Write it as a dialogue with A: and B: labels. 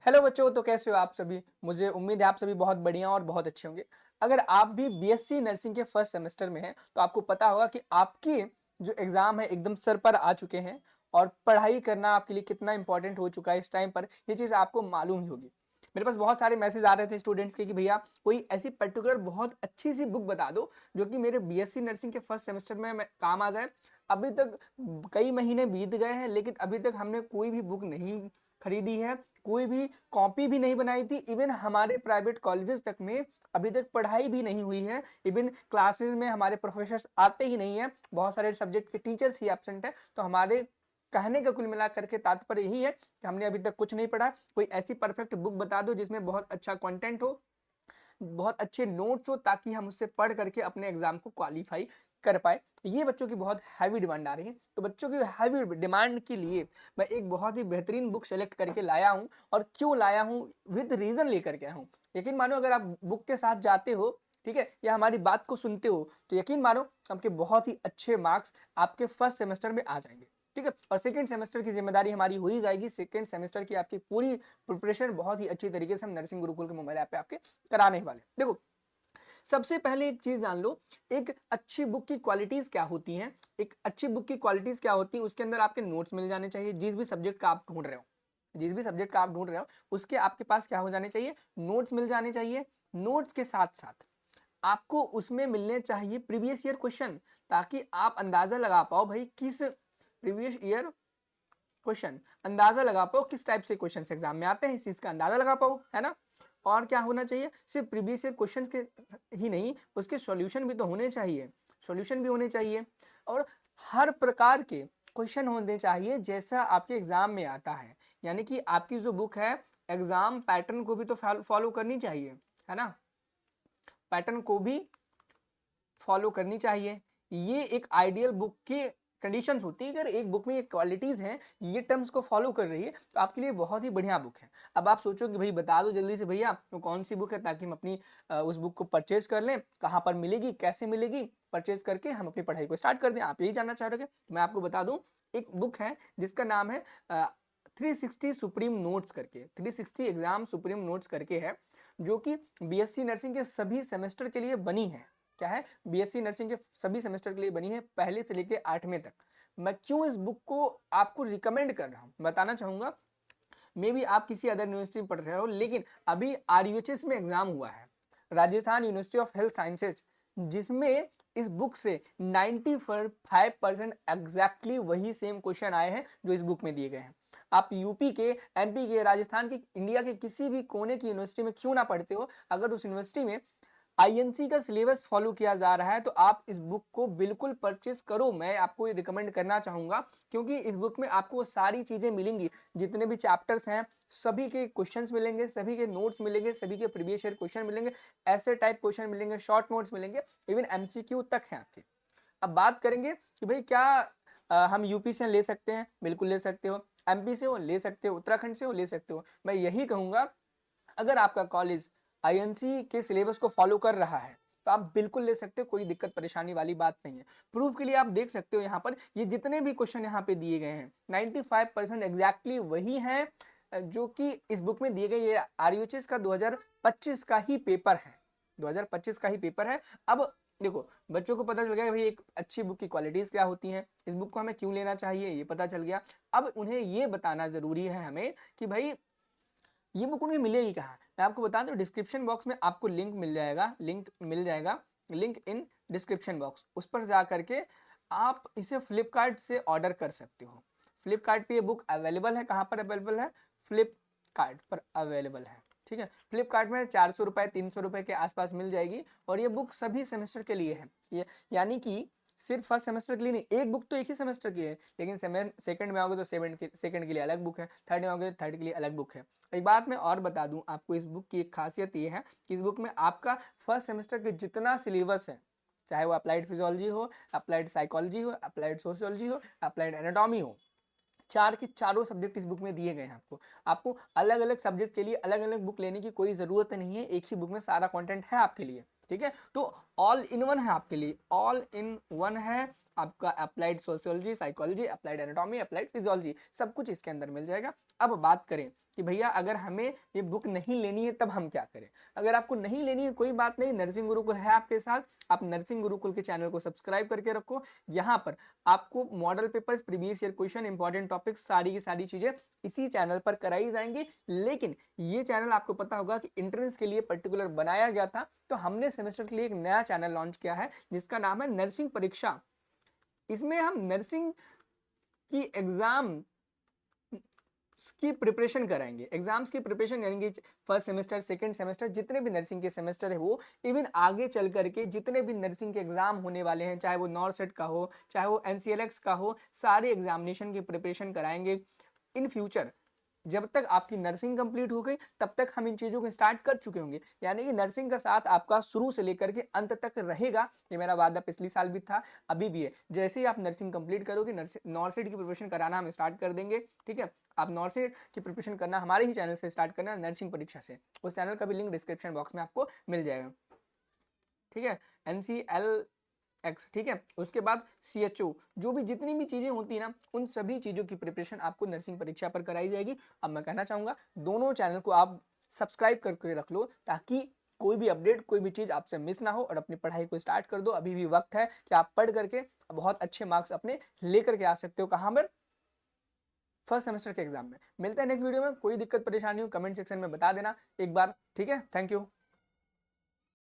A: Hello बच्चों, तो कैसे हो आप सभी। मुझे उम्मीद है आप सभी बहुत बढ़िया और बहुत अच्छे होंगे। अगर आप भी बीएससी नर्सिंग के फर्स्ट सेमेस्टर में हैं तो आपको पता होगा कि आपके जो एग्जाम है एकदम सर पर आ चुके हैं और पढ़ाई करना आपके लिए कितना इंपॉर्टेंट हो चुका है इस टाइम पर, ये चीज़ आपको मालूम ही होगी। मेरे पास बहुत सारे मैसेज आ रहे थे स्टूडेंट्स के कि भैया कोई ऐसी पर्टिकुलर बहुत अच्छी सी बुक बता दो जो कि मेरे बीएससी नर्सिंग के फर्स्ट सेमेस्टर में काम आ जाए। अभी तक कई महीने बीत गए हैं लेकिन अभी तक हमने कोई भी बुक नहीं खरीदी है, कोई भी कॉपी भी नहीं बनाई थी। इवन हमारे प्राइवेट कॉलेजेस तक में अभी तक पढ़ाई भी नहीं हुई है। इवन क्लासेस में हमारे प्रोफेसर्स आते ही नहीं है, बहुत सारे सब्जेक्ट के टीचर्स ही एब्सेंट है। तो हमारे कहने का कुल मिला करके तात्पर्य यही है कि हमने अभी तक कुछ नहीं पढ़ा। कोई ऐसी परफेक्ट बुक बता दो जिसमें बहुत अच्छा कंटेंट हो, बहुत अच्छे नोट्स हो, ताकि हम उससे पढ़ करके अपने एग्जाम को क्वालिफाई कर पाए। ये बच्चों की बहुत हैवी डिमांड आ रही है। तो बच्चों की हैवी डिमांड के लिए मैं एक बहुत ही बेहतरीन बुक सेलेक्ट करके लाया हूँ। और क्यों लाया हूँ, विद रीजन लेकर के आया हूँ। यकीन मानो, अगर आप बुक के साथ जाते हो, ठीक है, या हमारी बात को सुनते हो, तो यकीन मानो आपके बहुत ही अच्छे मार्क्स आपके फर्स्ट सेमेस्टर में आ जाएंगे। ठीक है, और सेकंड सेमेस्टर की जिम्मेदारी हमारी हो ही जाएगी। सेकंड सेमेस्टर की आपकी पूरी प्रिपरेशन बहुत ही अच्छी तरीके से हम नर्सिंग गुरुकुल के मोबाइल ऐप पे आपके कराने वाले। देखो, सबसे पहले एक चीज जान लो, एक अच्छी बुक की क्वालिटीज क्या होती हैं। एक अच्छी बुक की क्वालिटीज क्या होती है, उसके अंदर आपके नोट्स मिल जाने चाहिए। जिस भी सब्जेक्ट का आप ढूंढ रहे हो, जिस भी सब्जेक्ट का आप ढूंढ रहे हो, उसके आपके पास क्या हो जाने चाहिए, नोट्स मिल जाने चाहिए। नोट्स के साथ साथ आपको उसमें मिलने चाहिए प्रीवियस ईयर क्वेश्चन, ताकि आप अंदाजा लगा पाओ भाई किस प्रीवियस ईयर क्वेश्चन, अंदाजा लगा पाओ किस टाइप से क्वेश्चन एग्जाम में आते हैं, इस चीज का अंदाजा लगा पाओ, है ना। और क्या होना चाहिए, सिर्फ प्रीवियस ईयर क्वेश्चन के ही नहीं, उसके सॉल्यूशन भी तो होने चाहिए। सॉल्यूशन भी होने चाहिए और हर प्रकार के क्वेश्चन होने चाहिए जैसा आपके एग्जाम में आता है। यानी कि आपकी जो बुक है, एग्जाम पैटर्न को भी तो फॉलो करनी चाहिए, है ना। पैटर्न को भी फॉलो करनी चाहिए। ये एक आइडियल बुक की कंडीशंस होती है। अगर एक बुक में ये क्वालिटीज हैं, ये टर्म्स को फॉलो कर रही है, तो आपके लिए बहुत ही बढ़िया बुक है। अब आप सोचो कि भाई बता दो जल्दी से भैया वो कौन सी बुक है, ताकि हम अपनी उस बुक को परचेज कर लें। कहाँ पर मिलेगी, कैसे मिलेगी, परचेज करके हम अपनी पढ़ाई को स्टार्ट कर दें। आप यही जानना चाह रहे हो। मैं आपको बता दूं, एक बुक है जिसका नाम है 360 सुप्रीम नोट्स करके, 360 एग्जाम सुप्रीम नोट्स करके है, जो कि बीएससी नर्सिंग के सभी सेमेस्टर के लिए बनी है। क्या है, बीएससी नर्सिंग के सभी सेमेस्टर के लिए बनी है, पहले से लेकर 8वें तक। मैं क्यों इस बुक को आपको रिकमेंड कर रहा हूं, बताना चाहूंगा। मे बी आप किसी अदर यूनिवर्सिटी में पढ़ रहे हो, लेकिन अभी आरयूएचएस में एग्जाम हुआ है, Rajasthan university of health sciences, जिसमें इस बुक से 95% एग्जैक्टली वही सेम क्वेश्चन आए हैं जो इस बुक में दिए गए हैं। आप यूपी के, एमपी के, राजस्थान के, इंडिया के किसी भी कोने की यूनिवर्सिटी में क्यों ना पढ़ते हो, अगर उस यूनिवर्सिटी में आईएनसी का सिलेबस फॉलो किया जा रहा है तो आप इस बुक को बिल्कुल परचेस करो। मैं आपको ये रिकमेंड करना चाहूंगा, क्योंकि इस बुक में आपको वो सारी चीजें मिलेंगी। जितने भी चैप्टर्स हैं सभी के क्वेश्चंस मिलेंगे, सभी के नोट्स मिलेंगे, सभी के प्रीवियस ईयर क्वेश्चन मिलेंगे, ऐसे टाइप क्वेश्चन मिलेंगे, शॉर्ट नोट्स मिलेंगे, इवन एमसीक्यू तक है आपके। अब बात करेंगे कि भाई क्या हम यूपी से ले सकते हैं, बिल्कुल ले सकते हो। एमपी से हो ले सकते हो, उत्तराखंड से हो ले सकते हो। मैं यही कहूंगा, अगर आपका कॉलेज आईएनसी के सिलेबस को फॉलो कर रहा है तो आप बिल्कुल ले सकते हो, कोई दिक्कत परेशानी वाली बात नहीं है। प्रूफ के लिए आप देख सकते हो, यहाँ पर ये जितने भी क्वेश्चन यहाँ पे दिए गए हैं 95% एग्जैक्टली वही हैं जो कि इस बुक में दिए गए। ये आरयूएचएस का 2025 का ही पेपर है, 2025 का ही पेपर है। अब देखो, बच्चों को पता चल गया भाई एक अच्छी बुक की क्वालिटीज क्या होती हैं, इस बुक को हमें क्यों लेना चाहिए, ये पता चल गया। अब उन्हें ये बताना जरूरी है हमें कि भाई ये बुक उन्हें मिलेगी कहाँ। मैं आपको बता दूं, डिस्क्रिप्शन बॉक्स में आपको लिंक मिल जाएगा, लिंक इन डिस्क्रिप्शन बॉक्स, उस पर जा करके आप इसे फ्लिपकार्ट से ऑर्डर कर सकते हो। फ्लिपकार्ट पे ये बुक अवेलेबल है। कहाँ पर अवेलेबल है, फ्लिपकार्ट पर अवेलेबल है। ठीक है, फ्लिपकार्ट में 400 रुपये 300 रुपये के आसपास मिल जाएगी। और ये बुक सभी सेमेस्टर के लिए है। ये यानी कि सिर्फ फर्स्ट सेमेस्टर के लिए नहीं, एक बुक तो एक ही सेमेस्टर की है, लेकिन सेकंड में आओगे तो सेकंड के लिए अलग बुक है, थर्ड में आओगे तो थर्ड के लिए अलग बुक है। एक बात मैं और बता दूं आपको, इस बुक की एक खासियत ये है कि इस बुक में आपका फर्स्ट सेमेस्टर के जितना सिलेबस है, चाहे वो अप्लाइड फिजियोलॉजी हो, अप्लाइड साइकोलॉजी हो, अप्लाइड सोशियोलॉजी हो, अप्लाइड एनाटॉमी हो, चार के चारों सब्जेक्ट इस बुक में दिए गए हैं। आपको अलग अलग सब्जेक्ट के लिए अलग अलग बुक लेने की कोई ज़रूरत नहीं है, एक ही बुक में सारा कंटेंट है आपके लिए। ठीक है, तो ऑल इन वन है आपके लिए, ऑल इन वन है आपका। Applied sociology, psychology, applied anatomy, applied physiology, सब कुछ इसके अंदर मिल जाएगा। अब बात करें कि भैया अगर हमें ये बुक नहीं लेनी है तब हम क्या करें। अगर आपको नहीं लेनी है कोई बात नहीं, नर्सिंग गुरुकुल है आपके साथ। आप नर्सिंग गुरुकुल के चैनल को सब्सक्राइब करके रखो। यहाँ पर आपको model papers, previous year question, important topics, सारी की सारी चीजें इसी चैनल पर कराई जाएंगी। लेकिन ये चैनल आपको पता होगा कि एंट्रेंस के लिए पर्टिकुलर बनाया गया था, तो हमने सेमेस्टर के लिए एक नया चैनल लॉन्च किया है जिसका नाम है नर्सिंग परीक्षा। इसमें हम नर्सिंग की एग्जाम की प्रिपरेशन कराएंगे। एग्जाम्स की प्रिपरेशन यानी कि फर्स्ट सेमेस्टर, सेकंड सेमेस्टर, जितने भी नर्सिंग के सेमेस्टर है वो, इवन आगे चल करके जितने भी नर्सिंग के एग्जाम होने वाले हैं, चाहे वो नॉर्सेट का हो, चाहे वो एनसीएलएक्स का हो, सारे एग्जामिनेशन की प्रिपरेशन कराएंगे। इन फ्यूचर जब तक आपकी नर्सिंग कंप्लीट हो गई तब तक हम इन चीज़ों को स्टार्ट कर चुके होंगे। यानी कि नर्सिंग का साथ आपका शुरू से लेकर के अंत तक रहेगा। ये मेरा वादा पिछले साल भी था, अभी भी है। जैसे ही आप नर्सिंग कंप्लीट करोगे, नॉर्सेट की प्रिपरेशन कराना हम स्टार्ट कर देंगे। ठीक है, आप नॉर्सेट की प्रिपरेशन करना हमारे ही चैनल से स्टार्ट करना, नर्सिंग परीक्षा से। उस चैनल का भी लिंक डिस्क्रिप्शन बॉक्स में आपको मिल जाएगा। ठीक है, NCL एक्स। ठीक है, उसके बाद CHO, जो भी जितनी भी चीजें होती है ना, उन सभी चीजों की प्रिपरेशन आपको नर्सिंग परीक्षा पर कराई जाएगी। अब मैं कहना चाहूंगा दोनों चैनल को आप सब्सक्राइब करके रख लो, ताकि कोई भी अपडेट, कोई भी चीज आपसे मिस ना हो, और अपनी पढ़ाई को स्टार्ट कर दो। अभी भी वक्त है कि आप पढ़ करके बहुत अच्छे मार्क्स अपने लेकर के आ सकते हो। कहां पर? फर्स्ट सेमेस्टर के एग्जाम में। मिलते हैं नेक्स्ट वीडियो में। कोई दिक्कत परेशानी हो कमेंट सेक्शन में बता देना एक बार। ठीक है, थैंक यू।